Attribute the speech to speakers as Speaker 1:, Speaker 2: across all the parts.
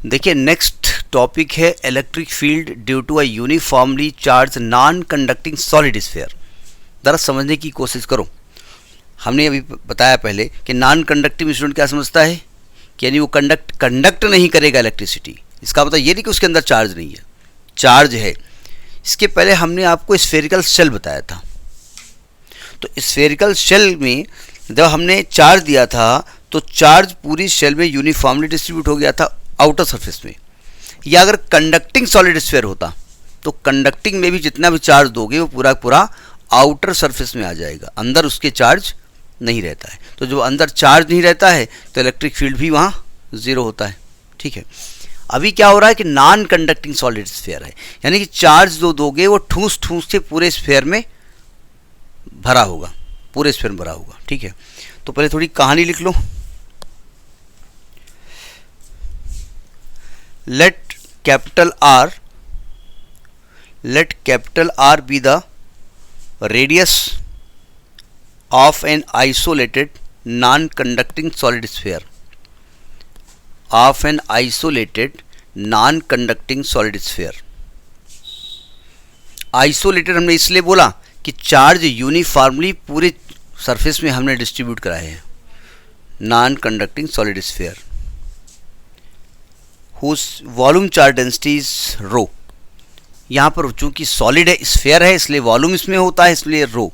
Speaker 1: देखिए next topic है electric field due to a uniformly charge non conducting solid sphere. जरा समझने की कोशिश करो। हमने अभी बताया पहले कि नॉन कंडक्टिव इंस्ट्रूमेंट क्या समझता है कि यानी वो कंडक्ट नहीं करेगा इलेक्ट्रिसिटी। इसका मतलब ये नहीं कि उसके अंदर चार्ज नहीं है, चार्ज है। इसके पहले हमने आपको स्फेरिकल शेल बताया था। तो स्फेरिकल शेल में जब हमने चार्ज दिया था तो चार्ज पूरी शेल में यूनिफॉर्मली डिस्ट्रीब्यूट हो गया था आउटर सरफेस में। या अगर कंडक्टिंग सॉलिड स्फीयर होता तो कंडक्टिंग में भी जितना भी चार्ज दोगे वो पूरा पूरा आउटर सरफेस में आ जाएगा, अंदर उसके चार्ज नहीं रहता है। तो जो अंदर चार्ज नहीं रहता है तो इलेक्ट्रिक फील्ड भी वहाँ ज़ीरो होता है। ठीक है, अभी क्या हो रहा है कि नॉन कंडक्टिंग सॉलिड स्फीयर है, यानी कि चार्ज जो दोगे वो ठूस ठूस के पूरे स्फीयर में भरा होगा, पूरे स्फीयर में भरा होगा। ठीक है, तो पहले थोड़ी कहानी लिख लो। let capital R be the radius of an isolated non-conducting solid sphere, of an isolated non-conducting solid sphere। Isolated हमने इसलिए बोला कि चार्ज यूनिफॉर्मली पूरे सरफेस में हमने डिस्ट्रीब्यूट कराए हैं। Non conducting solid sphere whose volume charge density is rho. यहाँ पर चूंकि सॉलिड है, स्फीयर है, इसलिए वॉल्यूम इसमें होता है, इसलिए rho,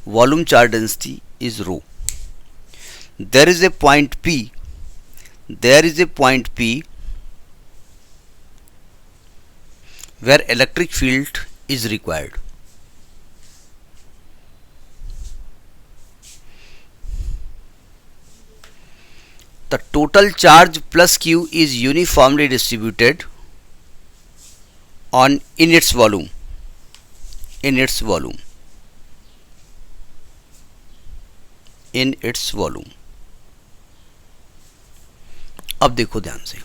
Speaker 1: volume charge density is rho. There is a point P where electric field is required। The total charge plus Q is uniformly distributed in its volume। अब देखो ध्यान से।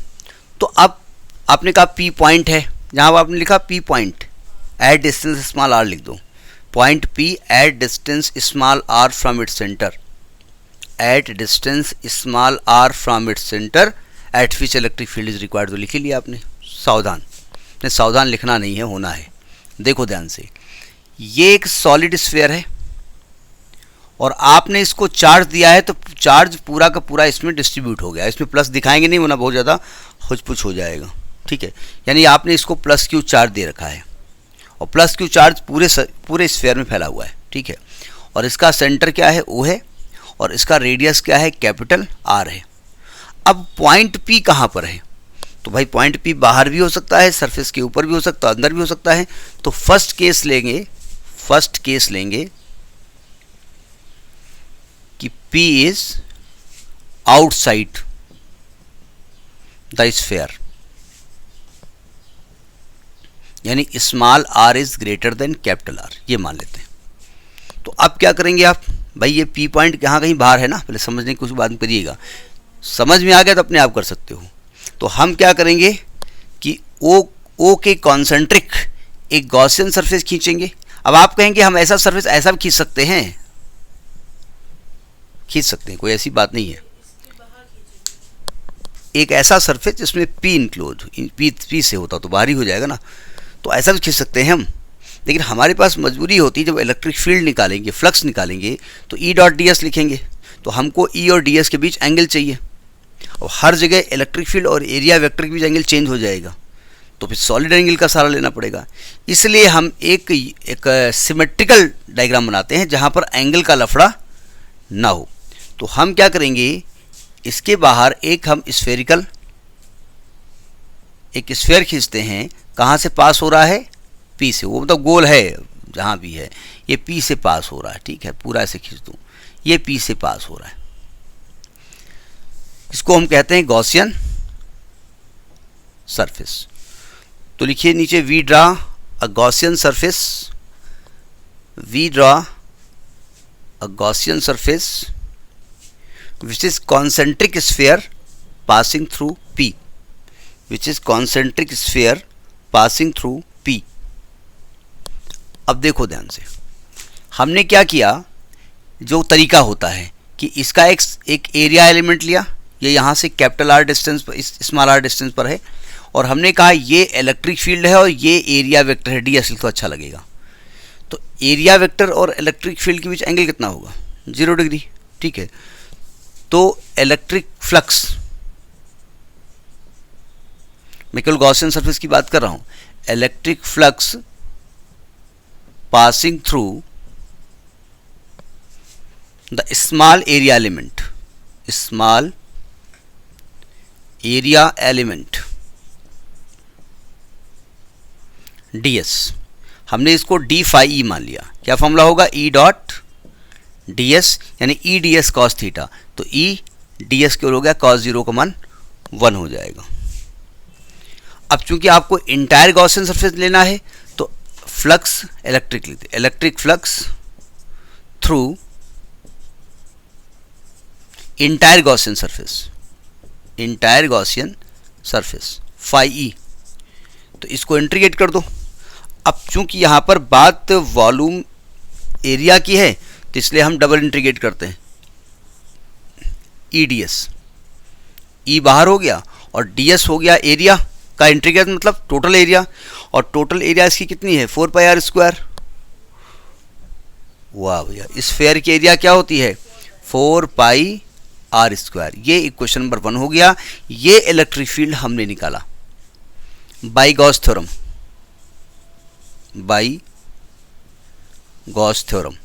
Speaker 1: तो अब आपने कहा P पॉइंट है, जहां आपने लिखा P point at distance small r लिख दो। Point P at distance small r from its centre, at distance small r from its centre at which electric field is required. तो लिख लिया आपने। सावधान, नहीं सावधान लिखना नहीं है, होना है। देखो ध्यान से, ये एक सॉलिड स्फीयर है और आपने इसको चार्ज दिया है, तो चार्ज पूरा का पूरा इसमें डिस्ट्रीब्यूट हो गया। इसमें प्लस दिखाएंगे नहीं, वरना बहुत ज़्यादा हुचपुच हो जाएगा। ठीक है, यानी आपने इसको प्लस क्यू चार्ज दे रखा है और प्लस क्यू चार्ज पूरे स्फीयर में फैला हुआ है। ठीक है, और इसका सेंटर क्या है, O है, और इसका रेडियस क्या है, कैपिटल R है। अब पॉइंट P कहाँ पर है? तो भाई पॉइंट P बाहर भी हो सकता है, सरफेस के ऊपर भी हो सकता है, अंदर भी हो सकता है। तो फर्स्ट केस लेंगे कि P is outside the sphere, यानी small r is greater than capital R, ये मान लेते हैं। तो अब क्या करेंगे आप, भाई ये P पॉइंट यहाँ कहीं बाहर है ना, पहले समझने की कुछ बात करिएगा। समझ में आ गया तो अपने आप कर सकते हो। तो हम क्या करेंगे कि O के कॉन्सेंट्रिक एक गॉसियन सरफेस खींचेंगे। अब आप कहेंगे हम ऐसा सरफेस ऐसा भी खींच सकते हैं, कोई ऐसी बात नहीं है। एक ऐसा सरफेस जिसमें P इंक्लोज, P से होता तो बाहर ही हो जाएगा ना, तो ऐसा भी खींच सकते हैं हम। लेकिन हमारे पास मजबूरी होती है, जब इलेक्ट्रिक फील्ड निकालेंगे, फ्लक्स निकालेंगे, तो E डॉट ds लिखेंगे। तो हमको E और ds के बीच एंगल चाहिए, और हर जगह इलेक्ट्रिक फील्ड और एरिया वेक्टर के बीच एंगल चेंज हो जाएगा, तो फिर सॉलिड एंगल का सहारा लेना पड़ेगा। इसलिए हम एक सिमेट्रिकल डायग्राम बनाते हैं जहाँ पर एंगल का लफड़ा ना हो। तो हम क्या करेंगे, इसके बाहर एक स्फेयर खींचते हैं। कहाँ से पास हो रहा है, P से, वो मतलब गोल है जहाँ भी है, ये P से पास हो रहा है। ठीक है, पूरा ऐसे खींच दूँ, ये P से पास हो रहा है। इसको हम कहते हैं गॉसियन सरफेस। तो लिखिए नीचे, we draw a Gaussian surface which is concentric sphere passing through P, अब देखो ध्यान से, हमने क्या किया, जो तरीका होता है कि इसका एक एरिया एलिमेंट लिया, ये यहाँ से कैपिटल R डिस्टेंस पर, स्मॉल r डिस्टेंस पर है, और हमने कहा ये इलेक्ट्रिक फील्ड है और ये एरिया वेक्टर है, ds लिख तो अच्छा लगेगा। तो एरिया वेक्टर और इलेक्ट्रिक फील्ड के बीच एंगल कितना होगा? 0 डिग्री। ठीक है, तो इलेक्ट्रिक फ्लक्स, मैं केवल गॉसियन सरफेस की बात कर रहा हूं, electric flux passing through the small area element, small area element ds, हमने इसको d phi e मान लिया। क्या फॉर्मूला होगा? E डॉट ds यानी E ds cos थीटा, तो E ds क्यों हो गया? cos 0 का मान 1 हो जाएगा। अब चूंकि आपको इंटायर गॉसियन सरफेस लेना है तो फ्लक्स इलेक्ट्रिक लेते, electric flux through entire Gaussian surface, entire Gaussian surface phi E, तो इसको इंटीग्रेट कर दो। अब चूंकि यहाँ पर बात वॉल्यूम एरिया की है तो इसलिए हम डबल इंटीग्रेट करते हैं, ई डी एस, ई बाहर हो गया और डी एस हो गया एरिया का इंटीग्रेट, मतलब टोटल एरिया, और टोटल एरिया इसकी कितनी है? 4 पाई आर स्क्वायर। वाह भैया, इस स्फीयर की एरिया क्या होती है? 4 पाई आर स्क्वायर। ये इक्वेशन नंबर 1 हो गया। ये इलेक्ट्रिक फील्ड हमने निकाला by Gauss theorem, by Gauss theorem.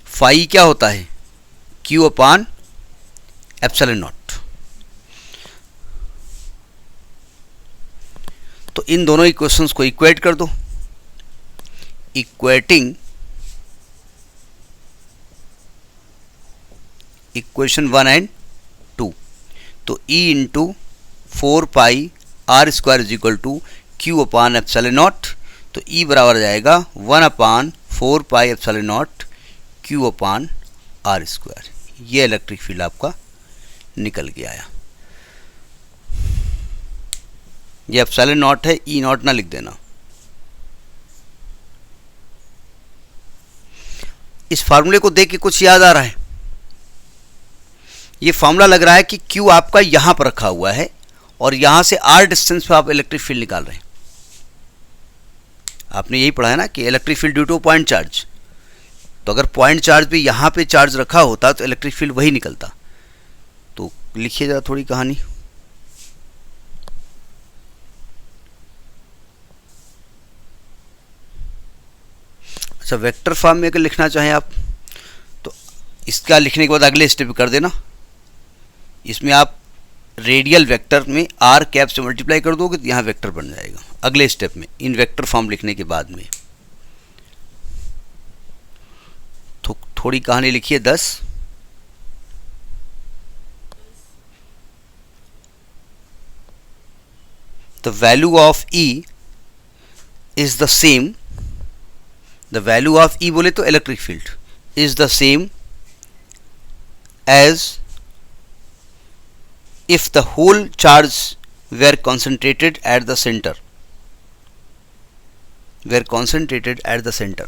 Speaker 1: Phi क्या होता है? Q upon epsilon naught. तो इन दोनों इक्वेशंस को इक्वेट कर दो, इक्वेटिंग इक्वेशन 1 एंड 2, तो E into 4 pi R square is equal to Q upon epsilon naught, तो E बराबर जाएगा 1 upon 4 pi epsilon naught Q upon R square. ये इलेक्ट्रिक फील्ड आपका निकल के आया। ये एप्सिलॉन नॉट है, E नॉट ना लिख देना। इस फार्मूले को देख के कुछ याद आ रहा है? ये फार्मूला लग रहा है कि Q आपका यहां पर रखा हुआ है और यहां से R डिस्टेंस पे आप इलेक्ट्रिक फील्ड निकाल रहे हैं। आपने यही पढ़ा है ना कि electric field due two point charge, तो अगर पॉइंट चार्ज भी यहां पे चार्ज रखा होता तो इलेक्ट्रिक फील्ड वही निकलता। तो लिखिए जरा थोड़ी कहानी। अच्छा, वेक्टर फॉर्म में अगर लिखना चाहें आप तो इसका लिखने के बाद अगले स्टेप कर देना। इसमें आप रेडियल वेक्टर में आर कैप से मल्टीप्लाई कर दोगे तो यहाँ वेक्टर बन जाएगा अगले स्टेप में, इन वेक्टर फॉर्म लिखने के बाद में। तो थोड़ी कहानी लिखिए 10। The value of E is the same, the value of E बोले तो electric field is the same as if the whole charge were concentrated at the center, were concentrated at the center।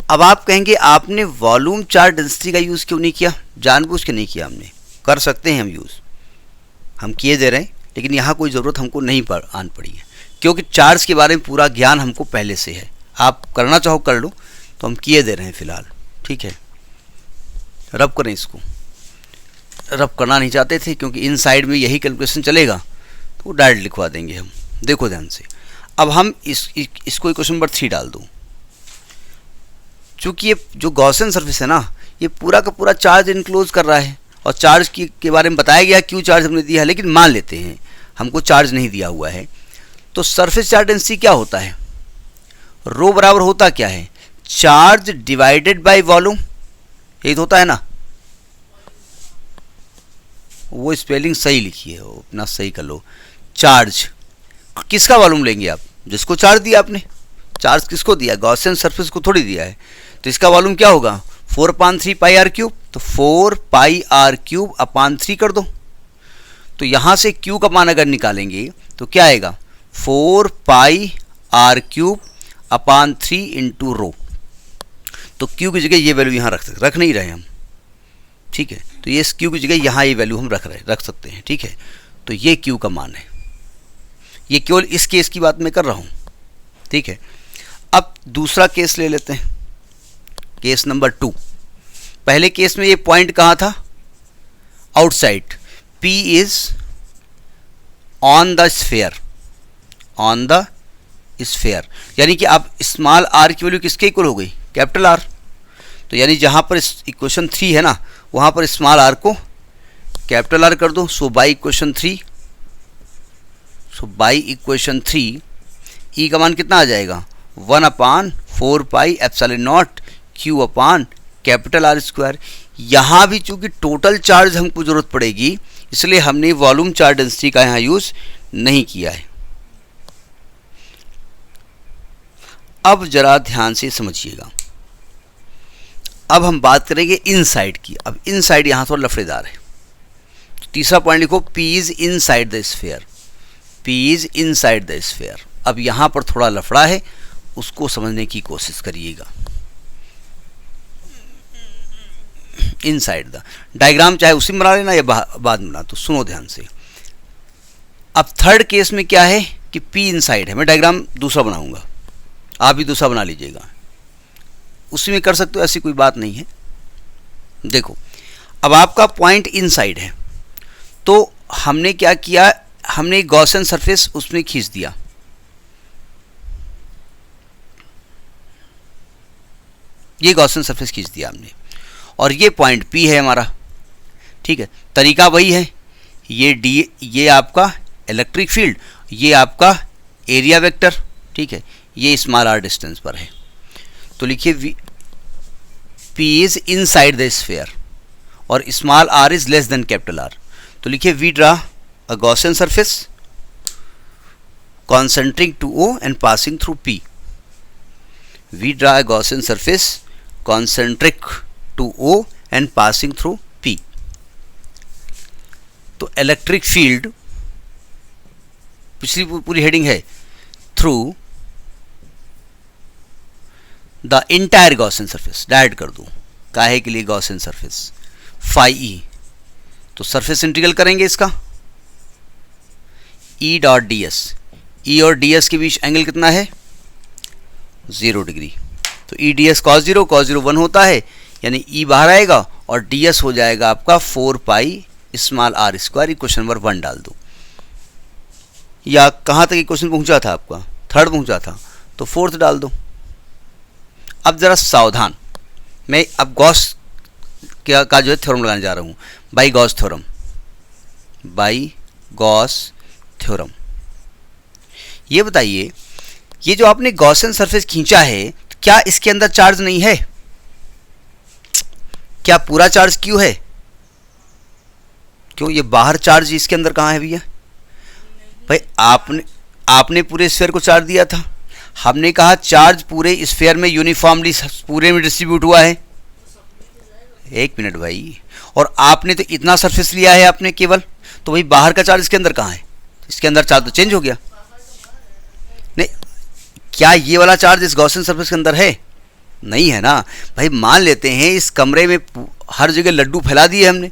Speaker 1: अब आप कहेंगे आपने volume charge density का use क्यों नहीं किया? जानबूझ के नहीं किया हमने, कर सकते हैं हम यूज़, हम किए दे रहे हैं, लेकिन यहाँ कोई ज़रूरत हमको नहीं आन पड़ी है क्योंकि चार्ज के बारे में पूरा ज्ञान हमको पहले से है। आप करना चाहो कर लो, तो हम किए दे रहे हैं फ़िलहाल। ठीक है, रब करें इसको, रब करना नहीं चाहते थे क्योंकि इन साइड में यही कैलकुलेशन चलेगा, तो डायरेक्ट लिखवा देंगे हम। देखो ध्यान से, अब हम इसको इक्वेशन नंबर 3 डाल दूँ। चूँकि ये जो गॉसियन सरफेस है ना, ये पूरा का पूरा चार्ज इनक्लोज कर रहा है और चार्ज के बारे में बताया गया क्यों चार्ज हमने दिया है, लेकिन मान लेते हैं हमको चार्ज नहीं दिया हुआ है। तो सरफेस चार्ज डेंसिटी क्या होता है? रो बराबर होता क्या है? चार्ज डिवाइडेड बाय वॉल्यूम, यही तो होता है ना। वो स्पेलिंग सही लिखी है, वो अपना सही कर लो। चार्ज किसका वॉल्यूम लेंगे आप? जिसको चार्ज दिया आपने। चार्ज किसको दिया? गॉसियन सरफेस को थोड़ी दिया है। तो इसका वॉल्यूम क्या होगा? 4/3 पाई आर क्यूब, तो 4 पाई आर क्यूब अपान 3 कर दो। तो यहाँ से Q का मान अगर निकालेंगे तो क्या आएगा? 4 pi R cube upon 3 into rho. तो Q की जगह ये वैल्यू यहाँ रख नहीं रहे हम। ठीक है, तो ये Q की जगह यहाँ ये वैल्यू हम रख सकते हैं। ठीक है, तो ये Q का मान है। ये केवल इस केस की बात मैं कर रहा हूँ, ठीक है। अब दूसरा केस ले लेते हैं, केस नंबर 2। पहले केस में ये पॉइंट कहाँ था? Outside. P is on the sphere, on the sphere, यानी कि अब स्मॉल r की वैल्यू किसके इक्वल हो गई? Capital R। तो यानी जहाँ पर इक्वेशन 3 है ना, वहाँ पर स्मॉल r को कैपिटल R कर दो। सो बाई इक्वेशन 3 E का मान कितना आ जाएगा? 1/4πε0 Q अपान कैपिटल R स्क्वायर। यहाँ भी चूंकि टोटल चार्ज हमको जरूरत पड़ेगी, इसलिए हमने वॉल्यूम चार्ज डेंसिटी का यहाँ यूज नहीं किया है। अब जरा ध्यान से समझिएगा। अब हम बात करेंगे इनसाइड की। अब इनसाइड यहाँ थोड़ा लफड़ेदार है। तीसरा पॉइंट लिखो, P is inside the sphere, P is inside the sphere. अब यहाँ पर थोड़ा लफड़ा है, उसको समझने की कोशिश करिएगा। इनसाइड द डायग्राम चाहे उसी में बना लेना या बाद में बना, तो सुनो ध्यान से। अब थर्ड केस में क्या है कि P इनसाइड है। मैं डायग्राम दूसरा बनाऊंगा, आप भी दूसरा बना लीजिएगा, उसी में कर सकते हो, ऐसी कोई बात नहीं है। देखो, अब आपका पॉइंट इनसाइड है, तो हमने क्या किया? हमने गॉसियन सरफेस उसमें खींच दिया। ये गॉसियन सरफेस खींच दिया हमने, और ये पॉइंट P है हमारा, ठीक है। तरीका वही है, ये आपका इलेक्ट्रिक फील्ड, ये आपका एरिया वेक्टर, ठीक है। ये स्मॉल r डिस्टेंस पर है, तो लिखिए P is inside the sphere और small r is less than capital R। तो लिखिए we draw a Gaussian surface concentric to O and passing through P. We draw a Gaussian surface concentric to O and passing through P. तो electric field, पिछली पूरी heading है through the entire Gaussian surface. Direct कर दूं, काहे के लिए? Gaussian surface phi E. तो सरफेस इंटीग्रल करेंगे इसका, E dot D S. E और डी एस के बीच एंगल कितना है? 0 डिग्री। तो E डी एस कॉस 0 1 होता है, यानी E बाहर आएगा और डी एस हो जाएगा आपका 4 pi small r square. Equation number 1 डाल दो। या कहाँ तक इक्वेशन पहुँचा था आपका? 3rd पहुँचा था, तो 4th डाल दो। अब ज़रा सावधान, मैं अब गॉस का जो है थ्योरम लगाने जा रहा हूँ, by Gauss theorem. By Gauss theorem. ये बताइए, ये जो आपने गॉसियन सरफेस खींचा है, क्या इसके अंदर चार्ज नहीं है? क्या पूरा चार्ज क्यों है? क्यों? ये बाहर चार्ज इसके अंदर कहाँ है भैया? भाई आपने पूरे स्फीयर को चार्ज दिया था। हमने कहा चार्ज पूरे स्फीयर में यूनिफॉर्मली पूरे में डिस्ट्रीब्यूट हुआ है। एक मिनट भाई, और आपने तो इतना सरफेस लिया है आपने केवल, तो भाई बाहर का चार्ज इसके अंदर कहाँ है? इसके अंदर चार्ज तो चेंज हो गया। नहीं, क्या ये वाला चार्ज इस गॉसियन सरफेस के अंदर है? नहीं है ना भाई। मान लेते हैं इस कमरे में हर जगह लड्डू फैला दिए हमने,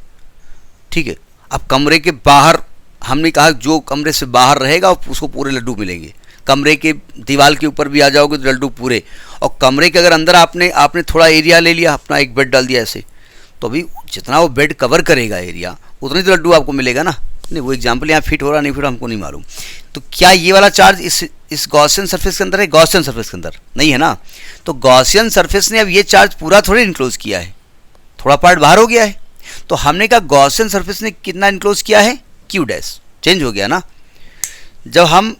Speaker 1: ठीक है। अब कमरे के बाहर हमने कहा जो कमरे से बाहर रहेगा उसको पूरे लड्डू मिलेंगे। कमरे के दीवार के ऊपर भी आ जाओगे तो लड्डू पूरे। और कमरे के अगर अंदर आपने थोड़ा एरिया ले लिया, अपना एक बेड डाल दिया ऐसे, तो अभी जितना वो बेड कवर करेगा एरिया, उतने तो लड्डू आपको मिलेगा ना। नहीं, वो एग्जाम्पल यहाँ फिट हो रहा नहीं फिट हमको नहीं मालूम। तो क्या ये वाला चार्ज इस गॉसियन सरफेस के अंदर है? गॉसियन सरफेस के अंदर नहीं है ना। तो गॉसियन सरफेस ने अब ये चार्ज पूरा थोड़ी इनक्लोज किया है, थोड़ा पार्ट बाहर हो गया है। तो हमने कहा गॉसियन सरफेस ने कितना इनक्लोज किया है? Q dash. चेंज हो गया ना। जब हम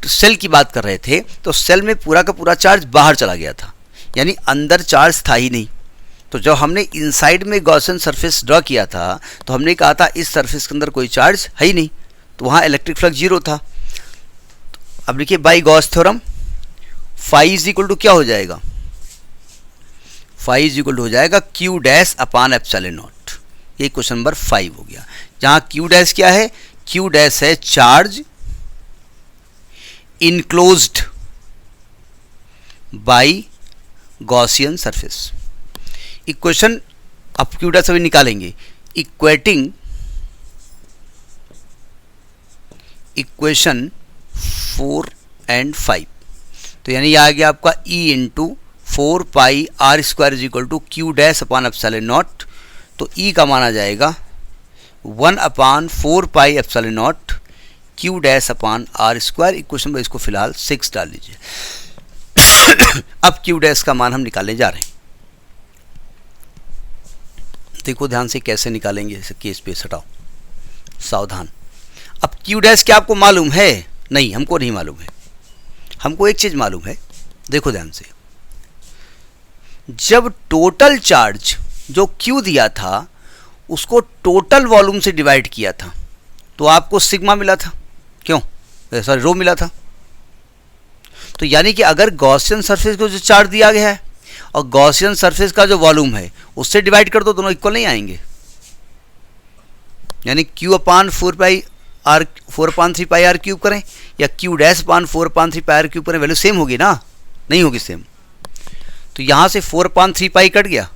Speaker 1: सेल की बात कर रहे थे तो सेल में पूरा का पूरा चार्ज बाहर चला गया था, यानी अंदर चार्ज था ही नहीं। तो जब हमने इनसाइड में गॉसियन सरफेस ड्रॉ किया था तो हमने कहा था इस सरफेस के अंदर कोई चार्ज है ही नहीं, तो वहाँ इलेक्ट्रिक फ्लक्स 0 था। अब लिखिए by Gauss theorem, phi is equal to क्या हो जाएगा? फाई इज इक्वल टू हो जाएगा Q dash upon epsilon not. ये क्वेश्चन नंबर 5 हो गया, जहाँ Q डैश क्या है? Q डैश है charge enclosed by Gaussian surface. Equation अब Q डैश अभी निकालेंगे, इक्वेटिंग इक्वेशन 4 and 5। तो यानी ये आ गया आपका E into 4 pi R square is equal to Q dash upon epsilon naught. तो E का मान आ जाएगा 1 upon 4 pi epsilon naught Q dash upon R square. Equation में इसको फिलहाल 6 डाल लीजिए। अब क्यू डैश का मान हम निकालने जा रहे हैं। देखो ध्यान से कैसे निकालेंगे, इसे केस पे हटाओ, सावधान। अब क्यू डैश क्या आपको मालूम है? नहीं, हमको नहीं मालूम है। हमको एक चीज मालूम है, देखो ध्यान से। जब टोटल चार्ज जो क्यू दिया था उसको टोटल वॉल्यूम से डिवाइड किया था तो आपको सिग्मा मिला था, क्यों? सॉरी, रो मिला था। तो यानी कि अगर गॉसियन सरफेस को जो चार्ज दिया गया है और गॉसियन सरफेस का जो वॉल्यूम है उससे डिवाइड कर दो, दोनों इक्वल नहीं आएंगे। यानी Q upon 4 upon 3 pi R cube करें या Q dash upon 4 upon 3 pi R cube करें, वैल्यू सेम होगी ना? नहीं होगी सेम। तो यहाँ से 4 अपान 3 पाई कट गया।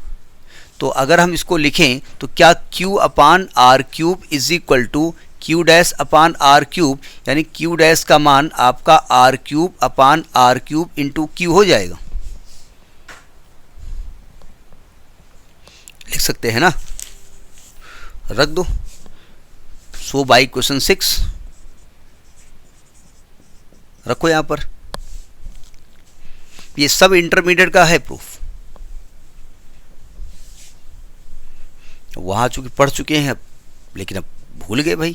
Speaker 1: तो अगर हम इसको लिखें तो क्या Q upon R cube is equal to Q dash upon R cube, यानी क्यू डैश का मान आपका R cube upon R cube into Q हो जाएगा। लिख सकते हैं ना? रख दो। सो बाई क्वेश्चन 6 रखो यहां पर। ये सब इंटरमीडिएट का है प्रूफ, वहां चूंकि पढ़ चुके हैं लेकिन अब भूल गए भाई।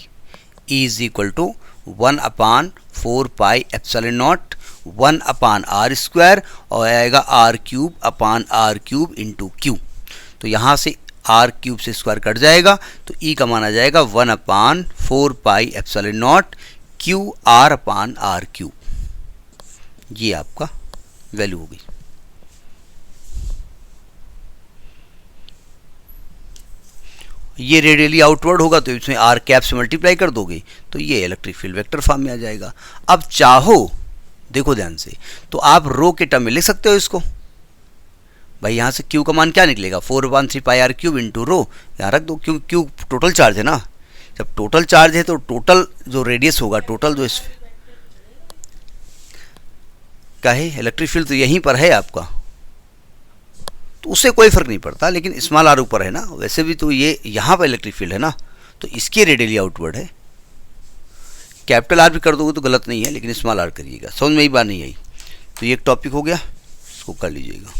Speaker 1: E is equal to 1 upon 4 pi epsilon naught 1 upon R square और आएगा R cube upon R cube into Q. तो यहाँ से आर क्यूब से स्क्वायर कट जाएगा तो E का मान आ जाएगा 1 upon 4 pi epsilon naught Q R upon R cube. ये आपका वैल्यू होगी। ये रेडियली आउटवर्ड होगा तो इसमें आर कैप से मल्टीप्लाई कर दोगे तो ये इलेक्ट्रिक फील्ड वेक्टर फॉर्म में आ जाएगा। अब चाहो, देखो ध्यान से, तो आप रो के टर्म में लिख सकते हो इसको। भाई यहाँ से क्यू का मान क्या निकलेगा? 4/3 पाई आर क्यूब इंटू रो, यहाँ रख दो। क्यों? क्यू टोटल चार्ज है ना। जब टोटल चार्ज है तो टोटल जो रेडियस होगा, टोटल जो क्या है इलेक्ट्रिक फील्ड, तो यहीं पर है आपका, तो उससे कोई फर्क नहीं पड़ता। लेकिन स्मॉल आर ऊपर है ना, वैसे भी तो ये यहाँ पर इलेक्ट्रिक फील्ड है ना, तो इसके रेडियली आउटवर्ड है। कैपिटल आर भी कर दोगे तो गलत नहीं है, लेकिन स्मॉल आर करिएगा। समझ में ही बात नहीं आई। तो ये एक टॉपिक हो गया, इसको कर लीजिएगा।